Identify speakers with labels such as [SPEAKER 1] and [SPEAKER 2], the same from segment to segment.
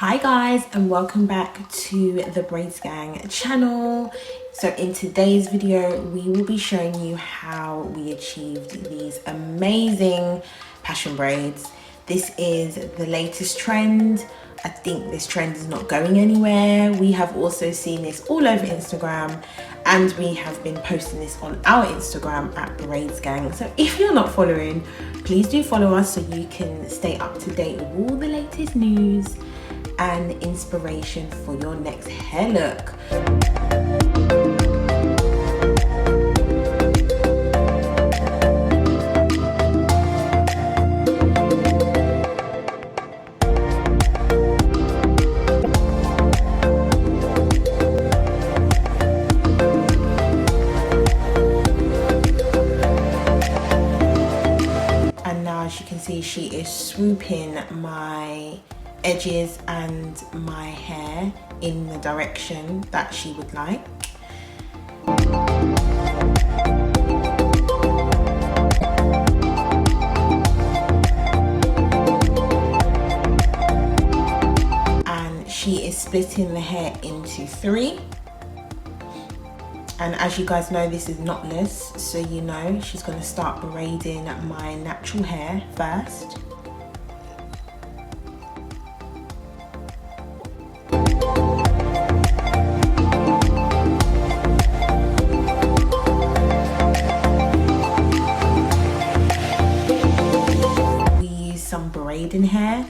[SPEAKER 1] Hi guys, and welcome back to the Braidsgang channel. So in today's video we will be showing you how we achieved these amazing passion braids. This is the latest trend. I think this trend is not going anywhere. We have also seen this all over Instagram, and we have been posting this on our Instagram at Braidsgang. So if you're not following, please do follow us so you can stay up to date with all the latest news and inspiration for your next hair look. And now, as you can see, she is swooping my edges and my hair in the direction that she would like. And she is splitting the hair into three. And as you guys know, this is knotless, so you know she's going to start braiding my natural hair first. Braiding hair.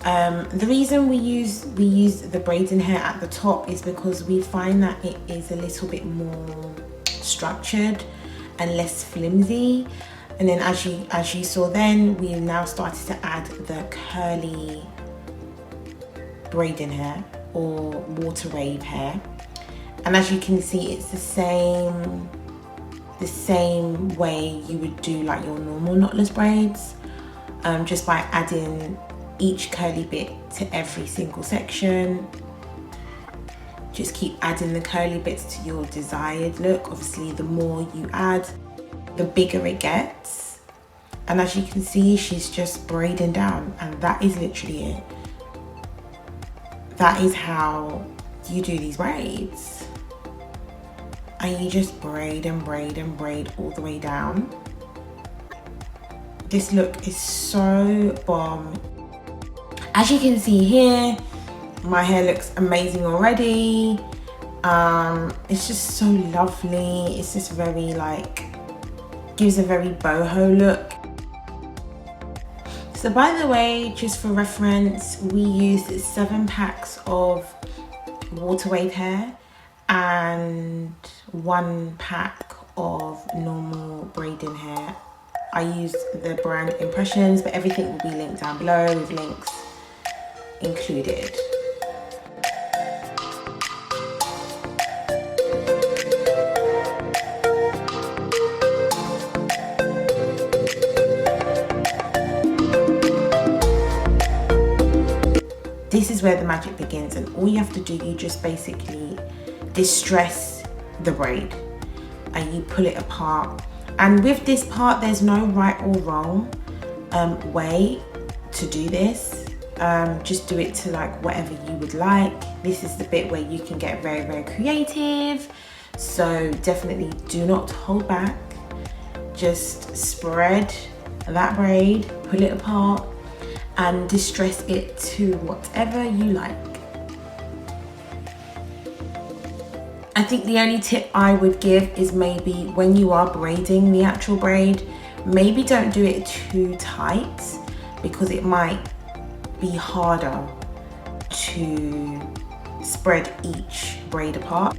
[SPEAKER 1] The reason we use the braiding hair at the top is because we find that it is a little bit more structured and less flimsy. And then as you saw, then we now started to add the curly braiding hair or water wave hair. And as you can see, it's the same way you would do like your normal knotless braids. Just by adding each curly bit to every single section. Just keep adding the curly bits to your desired look. Obviously, the more you add, the bigger it gets. And as you can see, she's just braiding down, and that is literally it. That is how you do these braids. And you just braid and braid and braid all the way down. This look is so bomb. As you can see here, my hair looks amazing already. It's just so lovely. It's just very gives a very boho look. So by the way, just for reference, we used 7 packs of water wave hair and 1 pack of normal braiding hair. I used the brand Impressions, but everything will be linked down below with links included. This is where the magic begins, and all you have to do, you just basically distress the braid and you pull it apart. And with this part, there's no right or wrong way to do this. Just do it to whatever you would like. This is the bit where you can get very, very creative. So definitely do not hold back. Just spread that braid, pull it apart, and distress it to whatever you like. I think the only tip I would give is maybe when you are braiding the actual braid, maybe don't do it too tight, because it might be harder to spread each braid apart.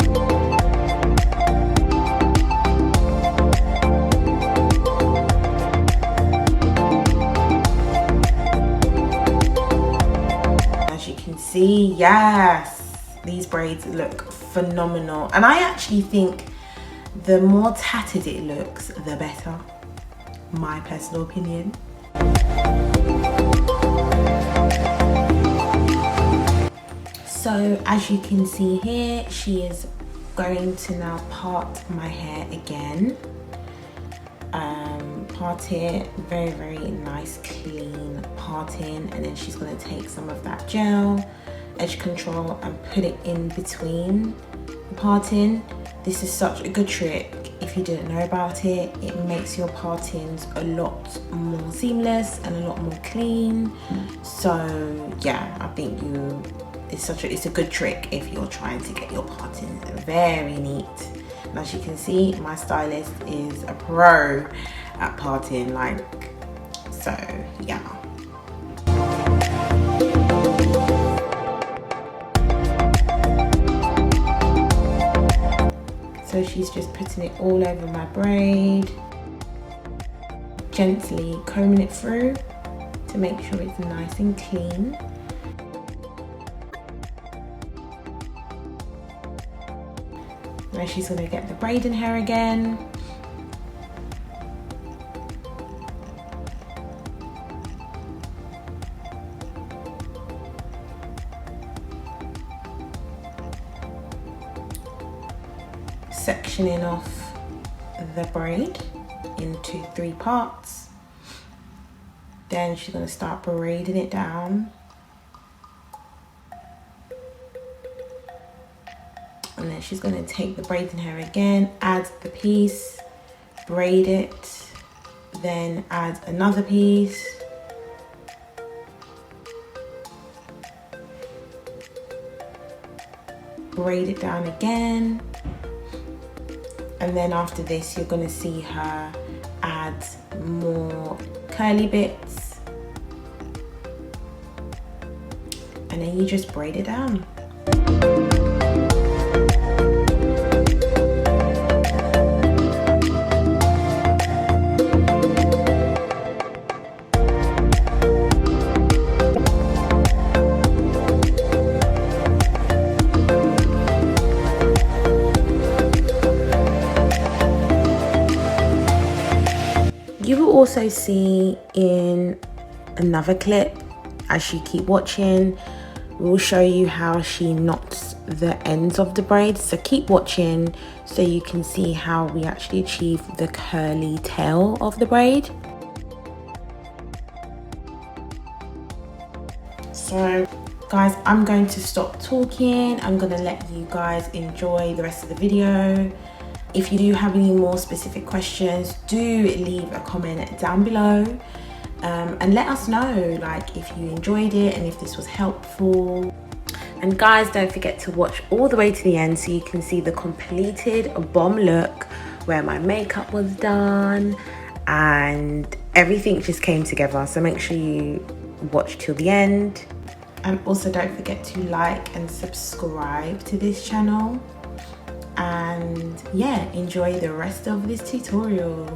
[SPEAKER 1] As you can see, yes, these braids look phenomenal, and I actually think the more tattered it looks, the better. My personal opinion. So as you can see here, she is going to now part my hair again. Part it, very, very nice clean parting, and then she's going to take some of that gel edge control and put it in between the parting. This is such a good trick. If you didn't know about it, it makes your partings a lot more seamless and a lot more clean. So yeah, I think it's a good trick if you're trying to get your partings very neat. And as you can see, my stylist is a pro at parting, so yeah. So she's just putting it all over my braid, gently combing it through to make sure it's nice and clean. Now she's going to get the braid in her again. Sectioning off the braid into 3 parts. Then she's going to start braiding it down. And then she's going to take the braid in her again, add the piece, braid it, then add another piece. Braid it down again. And then after this, you're going to see her add more curly bits. And then you just braid it down. You will also see in another clip, as you keep watching, we'll show you how she knots the ends of the braids. So keep watching so you can see how we actually achieve the curly tail of the braid. So guys, I'm going to stop talking. I'm going to let you guys enjoy the rest of the video. If you do have any more specific questions, do leave a comment down below and let us know if you enjoyed it and if this was helpful. And guys, don't forget to watch all the way to the end so you can see the completed bomb look where my makeup was done and everything just came together. So make sure you watch till the end. And also don't forget to like and subscribe to this channel. And yeah, enjoy the rest of this tutorial.